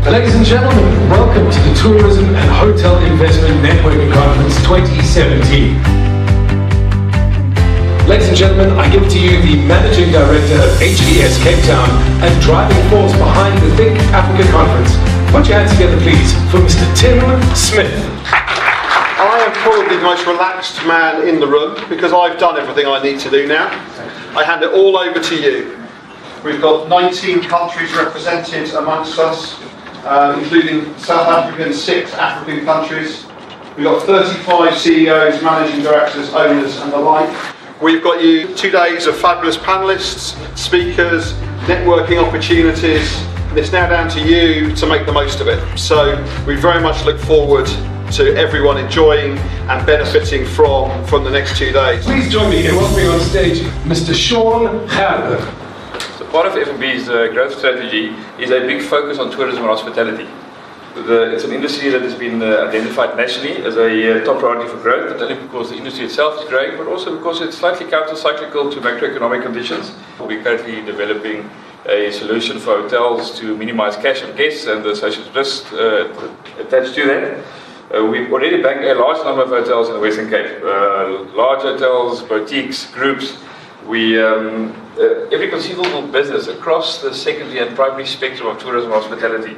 Ladies and gentlemen, welcome to the Tourism and Hotel Investment Networking Conference 2017. Ladies and gentlemen, I give to you the Managing Director of HVS Cape Town and driving force behind the Think Africa Conference. Put your hands together, please, for Mr. Tim Smith. I am probably the most relaxed man in the room because I've done everything I need to do now. I hand it all over to you. We've got 19 countries represented amongst us, including South Africa and 6 African countries. We've got 35 CEOs, managing directors, owners and the like. We've got you 2 days of fabulous panellists, speakers, networking opportunities, and it's now down to you to make the most of it. So we very much look forward to everyone enjoying and benefiting from the next 2 days. Please join me in welcoming on stage Mr. Sean Gerber. Part of F&B's growth strategy is a big focus on tourism and hospitality. It's an industry that has been identified nationally as a top priority for growth, not only because the industry itself is growing, but also because it's slightly counter-cyclical to macroeconomic conditions. We're currently developing a solution for hotels to minimize cash on guests and the social risks attached to that. We've already banked a large number of hotels in the Western Cape, large hotels, boutiques, groups. We every conceivable business across the secondary and primary spectrum of tourism and hospitality.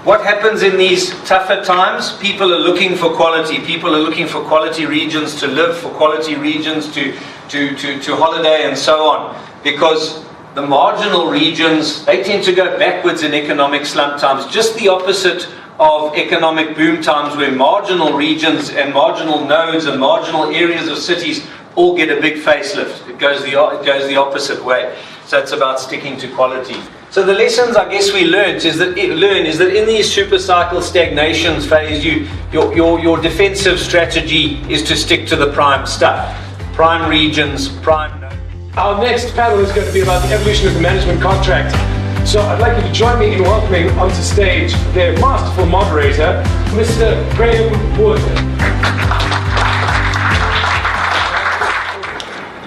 What happens in these tougher times? People are looking for quality. People are looking for quality regions to live, for quality regions to holiday and so on. Because the marginal regions, they tend to go backwards in economic slump times. Just the opposite of economic boom times, where marginal regions and marginal nodes and marginal areas of cities all get a big facelift. It goes the opposite way. So it's about sticking to quality. So the lessons I guess we learned is that in these super cycle stagnations phase, your defensive strategy is to stick to the prime stuff, prime regions, prime nodes. Our next panel is going to be about the evolution of the management contract. So I'd like you to join me in welcoming onto stage their masterful moderator, Mr. Graham Wood.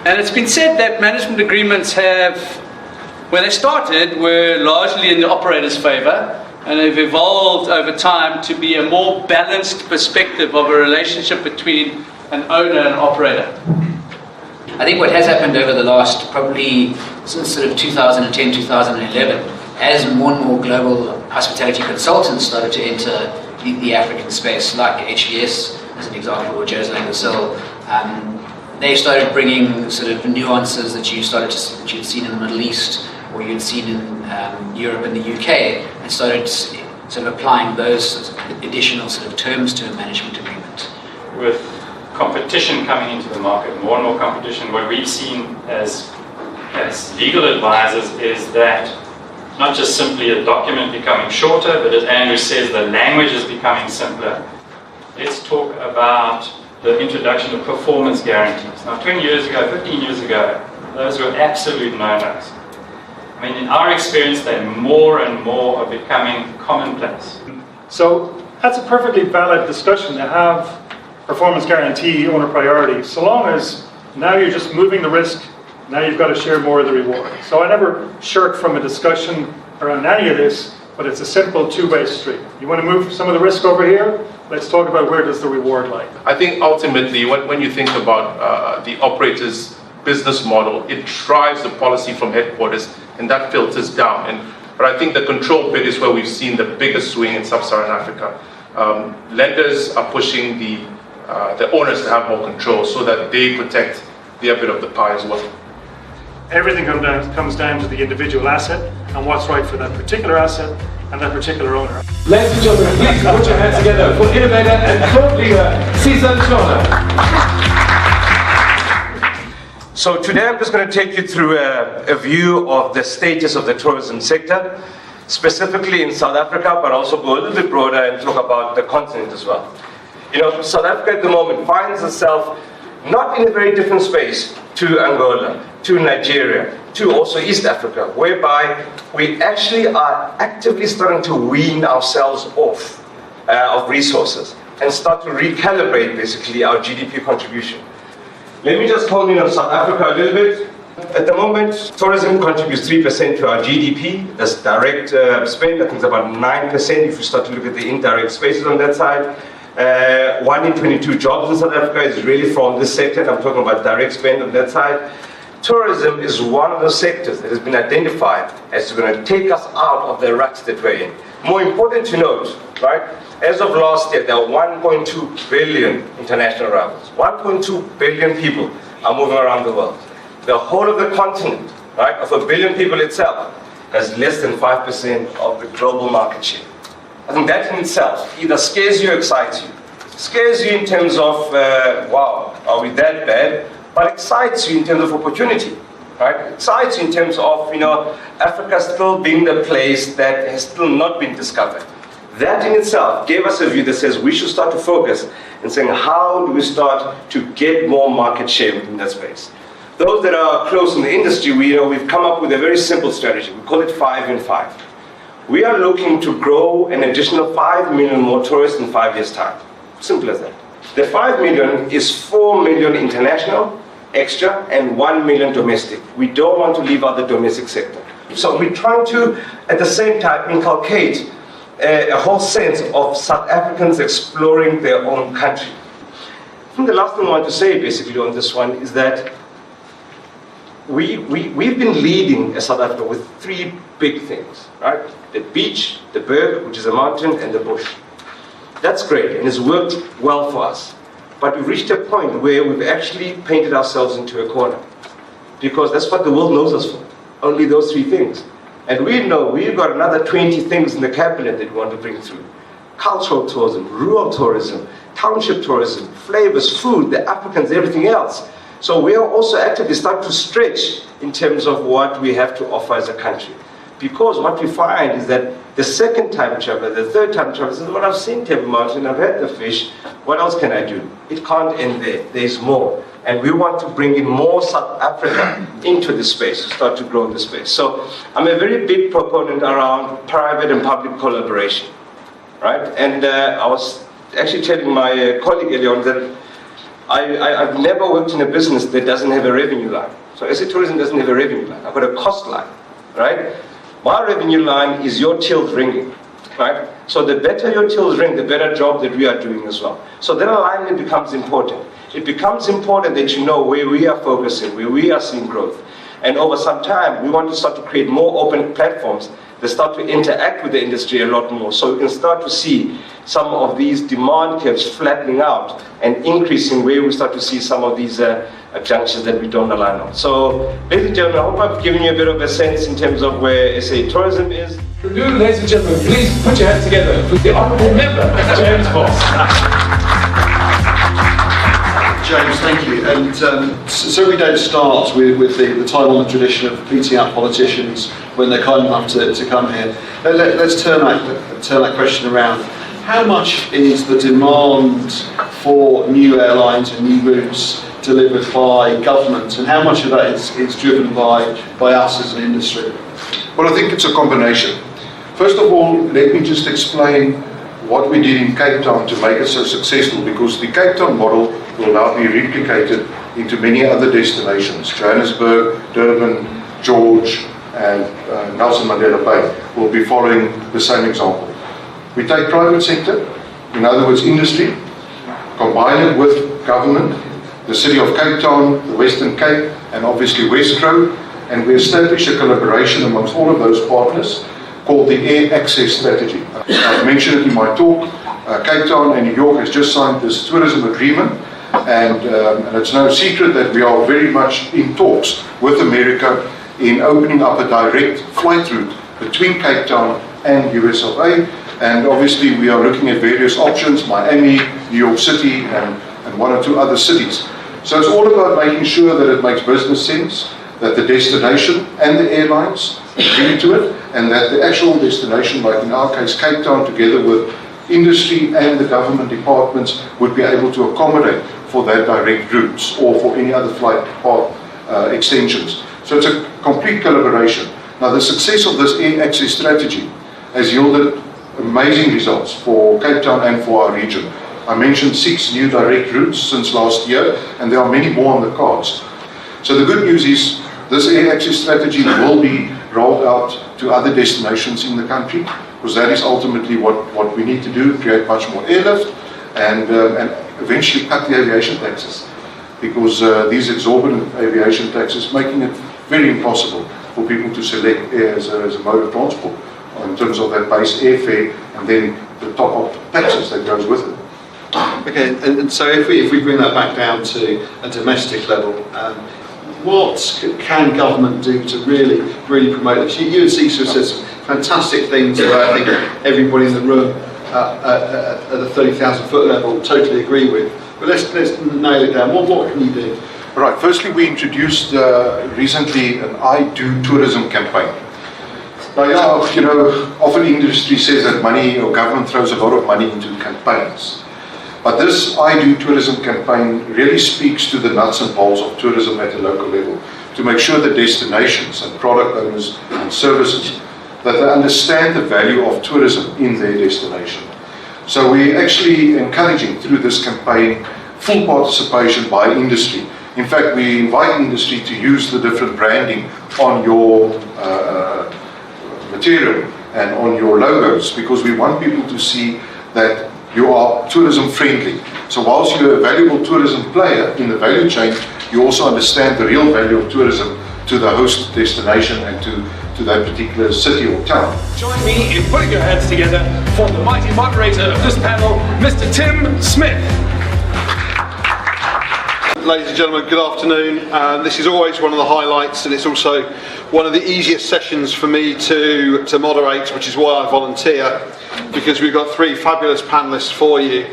And it's been said that management agreements when they started, were largely in the operator's favour, and they've evolved over time to be a more balanced perspective of a relationship between an owner and an operator. I think what has happened over the last, probably since sort of 2010, 2011, as more and more global hospitality consultants started to enter the African space, like HVS as an example, or Jose Langusil, they started bringing sort of nuances that you'd seen in the Middle East or you'd seen in Europe and the UK, and started sort of applying those additional sort of terms to a management agreement. With competition coming into the market, more and more competition, what we've seen as legal advisors is that not just simply a document becoming shorter, but as Andrew says, the language is becoming simpler. Let's talk about the introduction of performance guarantees. Now 20 years ago, 15 years ago, those were absolute no-nos. I mean, in our experience, they more and more are becoming commonplace. So that's a perfectly valid discussion to have performance guarantee, owner priority, so long as now you're just moving the risk, now you've got to share more of the reward. So I never shirk from a discussion around any of this, but it's a simple two-way street. You want to move some of the risk over here? Let's talk about where does the reward lie. I think ultimately when you think about the operator's business model, it drives the policy from headquarters and that filters down. But I think the control bit is where we've seen the biggest swing in sub-Saharan Africa. Lenders are pushing the owners to have more control so that they protect their bit of the pie as well. Everything comes down to the individual asset and what's right for that particular asset and that particular owner. Ladies and gentlemen, please put your hands together for innovator and thought leader, Cesar Shona. So today I'm just going to take you through a view of the status of the tourism sector, specifically in South Africa, but also go a little bit broader and talk about the continent as well. You know, South Africa at the moment finds itself not in a very different space to Angola, to Nigeria, to also East Africa, whereby we actually are actively starting to wean ourselves off of resources and start to recalibrate basically our GDP contribution. Let me just hone in on South Africa a little bit. At the moment, tourism contributes 3% to our GDP. That's direct spend. I think it's about 9% if you start to look at the indirect spaces on that side. 1 in 22 jobs in South Africa is really from this sector, and I'm talking about direct spend on that side. Tourism is one of those sectors that has been identified as going to take us out of the ruts that we're in. More important to note, right, as of last year, there were 1.2 billion international arrivals. 1.2 billion people are moving around the world. The whole of the continent, right, of 1 billion people itself, has less than 5% of the global market share. I think that in itself either scares you or excites you. Scares you in terms of, wow, are we that bad? But excites you in terms of opportunity, right? Excites you in terms of, Africa still being the place that has still not been discovered. That in itself gave us a view that says we should start to focus and saying, how do we start to get more market share within that space? Those that are close in the industry, we've come up with a very simple strategy. We call it 5 in 5. We are looking to grow an additional 5 million more tourists in 5 years' time. Simple as that. The 5 million is 4 million international, extra, and 1 million domestic. We don't want to leave out the domestic sector. So we're trying to, at the same time, inculcate a whole sense of South Africans exploring their own country. I think the last thing I want to say, basically, on this one is that we've been leading South Africa with 3 big things, right? The beach, the berg, which is a mountain, and the bush. That's great, and it's worked well for us. But we've reached a point where we've actually painted ourselves into a corner. Because that's what the world knows us for, only those 3 things. And we know we've got another 20 things in the cabinet that we want to bring through. Cultural tourism, rural tourism, township tourism, flavors, food, the Africans, everything else. So we are also actively starting to stretch in terms of what we have to offer as a country. Because what we find is that the second time traveler, the third time traveler says, well, I've seen Table Mountain, I've had the fish, what else can I do? It can't end there, there's more. And we want to bring in more South Africa into this space, to start to grow in this space. So I'm a very big proponent around private and public collaboration, right? And I was actually telling my colleague earlier on that I've never worked in a business that doesn't have a revenue line. So SA Tourism doesn't have a revenue line. I've got a cost line, right? My revenue line is your tills ringing, right? So the better your tills ring, the better job that we are doing as well. So that alignment becomes important. It becomes important that you know where we are focusing, where we are seeing growth. And over some time, we want to start to create more open platforms that start to interact with the industry a lot more. So we can start to see some of these demand curves flattening out and increasing where we start to see some of these junctions that we don't align on. So, ladies and gentlemen, I hope I've given you a bit of a sense in terms of where SA Tourism is. Ladies and gentlemen, please put your hands together for the Honourable Member, James Voss. James, thank you. And so we don't start with the time-honoured tradition of beating out politicians when they're kind enough to come here. Let's turn that question around. How much is the demand for new airlines and new routes delivered by government, and how much of that is driven by us as an industry? Well, I think it's a combination. First of all, let me just explain what we did in Cape Town to make it so successful, because the Cape Town model will now be replicated into many other destinations. Johannesburg, Durban, George, and Nelson Mandela Bay will be following the same example. We take private sector, in other words industry, combine it with government, the City of Cape Town, the Western Cape, and obviously Westkrow, and we establish a collaboration amongst all of those partners called the Air Access Strategy. I've mentioned it in my talk. Cape Town and New York has just signed this tourism agreement, and it's no secret that we are very much in talks with America in opening up a direct flight route between Cape Town and US of A. And obviously we are looking at various options, Miami, New York City, and 1 or 2 other cities. So it's all about making sure that it makes business sense, that the destination and the airlines agree to it, and that the actual destination, like in our case Cape Town, together with industry and the government departments, would be able to accommodate for that direct routes or for any other flight path extensions. So it's a complete collaboration. Now the success of this air access strategy has yielded amazing results for Cape Town and for our region. I mentioned 6 new direct routes since last year, and there are many more on the cards. So the good news is This air access strategy will be rolled out to other destinations in the country, because that is ultimately what we need to do, create much more airlift and eventually cut the aviation taxes, because these exorbitant aviation taxes making it very impossible for people to select air as a mode of transport in terms of that base airfare and then the top-up taxes that goes with it. Okay, and so if we bring that back down to a domestic level, what can government do to really promote this? You and Cecil said some fantastic things that I think everybody in the room at the 30,000 foot level totally agree with. But let's nail it down. What can you do? Right, firstly we introduced recently an I Do Tourism campaign. Now, often the industry says that money or government throws a lot of money into campaigns. But this I Do Tourism campaign really speaks to the nuts and bolts of tourism at a local level, to make sure that destinations and product owners and services, that they understand the value of tourism in their destination. So we're actually encouraging through this campaign full participation by industry. In fact, we invite industry to use the different branding on your material and on your logos, because we want people to see that you are tourism friendly. So whilst you're a valuable tourism player in the value chain, you also understand the real value of tourism to the host destination and to that particular city or town. Join me in putting your hands together for the mighty moderator of this panel, Mr. Tim Smith. Ladies and gentlemen, good afternoon. This is always one of the highlights, and it's also one of the easiest sessions for me to moderate, which is why I volunteer, because we've got three fabulous panellists for you,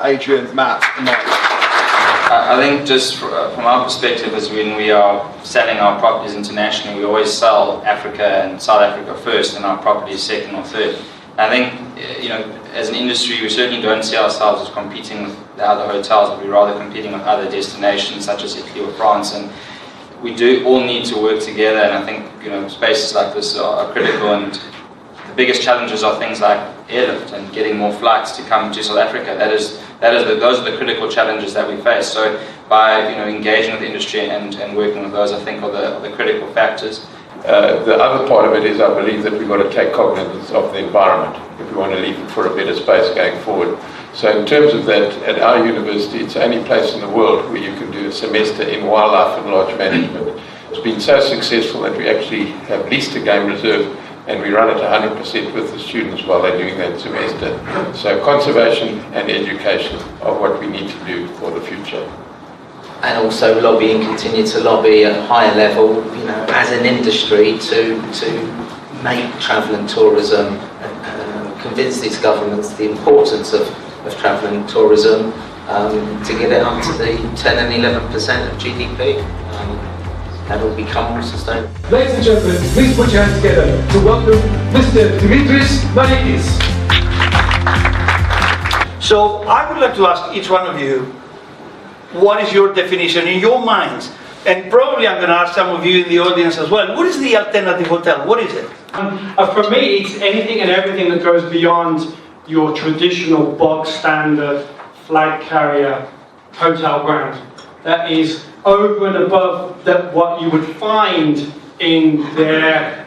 Adrian, Matt and Mike. I think just from our perspective, is when we are selling our properties internationally, we always sell Africa and South Africa first and our properties second or third. I think, as an industry, we certainly don't see ourselves as competing with the other hotels, but we're rather competing with other destinations such as Italy or France, and we do all need to work together, and I think spaces like this are critical, and the biggest challenges are things like airlift and getting more flights to come to South Africa. Those are the critical challenges that we face. So by engaging with the industry and working with those, I think are the critical factors. The other part of it is I believe that we've got to take cognizance of the environment if we want to leave it for a better space going forward. So in terms of that, at our university, it's the only place in the world where you can do a semester in wildlife and lodge management. It's been so successful that we actually have leased a game reserve and we run it 100% with the students while they're doing that semester. So conservation and education are what we need to do for the future. And also lobbying, continue to lobby at a higher level, as an industry to make travel and tourism, convince these governments the importance of travel and tourism, to get it up to the 10 and 11% of GDP. That will become more sustainable. Ladies and gentlemen, please put your hands together to welcome Mr. Dimitris Manikis. So I would like to ask each one of you, what is your definition in your minds? And probably I'm going to ask some of you in the audience as well. What is the alternative hotel? What is it? For me, it's anything and everything that goes beyond your traditional bog standard flag carrier hotel brand. That is over and above what you would find in their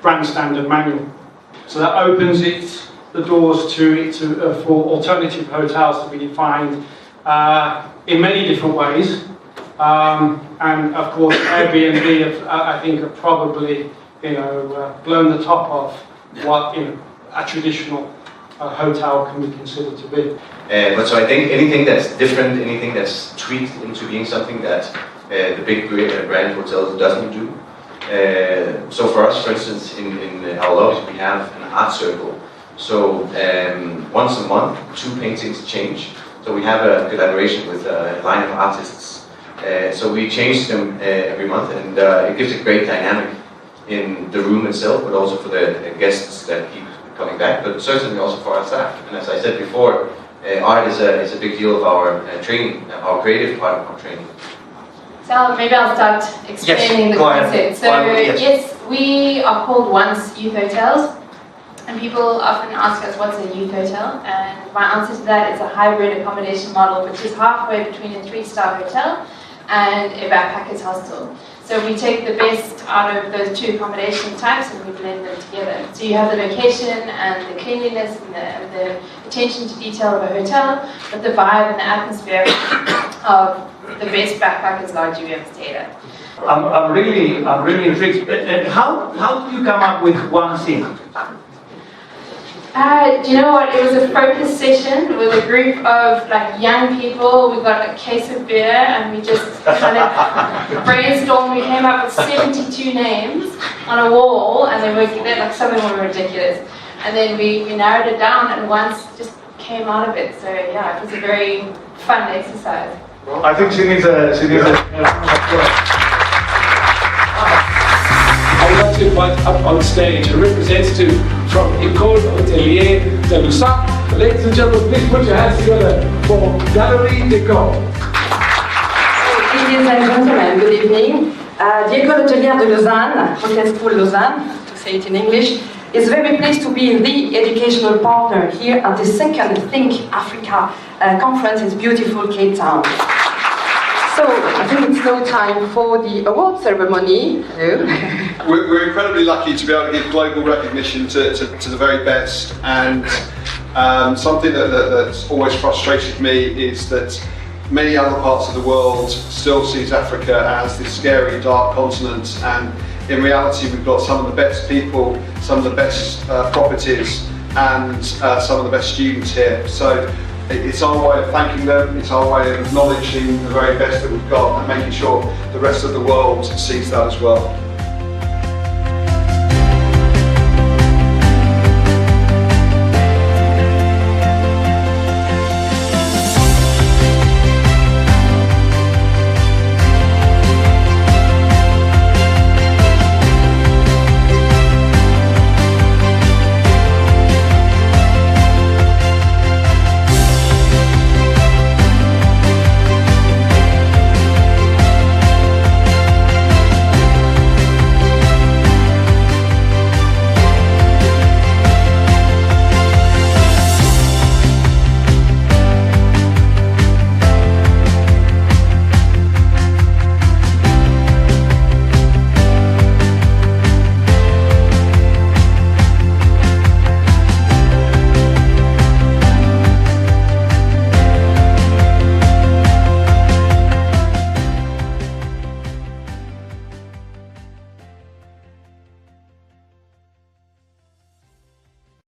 brand standard manual. So that opens the doors for alternative hotels to be defined in many different ways. And of course, Airbnb, I think, have probably blown the top off what a traditional hotel can be considered to be. But so I think anything that's different, anything that's tweaked into being something that the big brand hotels doesn't do. So for us, for instance, in our lobbies, we have an art circle. So once a month, 2 paintings change. So we have a collaboration with a line of artists. So we change them every month, and it gives a great dynamic in the room itself, but also for the guests that keep coming back, but certainly also for our staff. And as I said before, art is a big deal of our training, our creative part of our training. So maybe I'll start explaining the concept. So yes, we are called Once Youth Hotels, and people often ask us what's a youth hotel, and my answer to that is a hybrid accommodation model, which is halfway between a 3-star hotel and a backpackers hostel. So we take the best out of those two accommodation types and we blend them together. So you have the location and the cleanliness and the attention to detail of a hotel, but the vibe and the atmosphere of the best backpackers lodge you've ever stayed at. I'm really intrigued. How do you come up with one theme? Do you know what? It was a focus session with a group of like young people. We got a case of beer and we just kind of brainstormed. We came up with 72 names on a wall, and like some of them were ridiculous. And then we narrowed it down, and one just came out of it. So yeah, it was a very fun exercise. I think she needs a I would like to invite up on stage a representative from École Hôtelière de Lausanne. Ladies and gentlemen, please put your hands together for Galerie Décor. Ladies and gentlemen, good evening. The École Hôtelière de Lausanne, Hotel School Lausanne, to say it in English, is very pleased to be the educational partner here at the second Think Africa conference in beautiful Cape Town. So, I think it's now time for the award ceremony. Hello. We're incredibly lucky to be able to give global recognition to the very best, and something that's always frustrated me is that many other parts of the world still sees Africa as this scary, dark continent, and in reality we've got some of the best people, some of the best properties, and some of the best students here. So it's our way of thanking them, it's our way of acknowledging the very best that we've got and making sure the rest of the world sees that as well.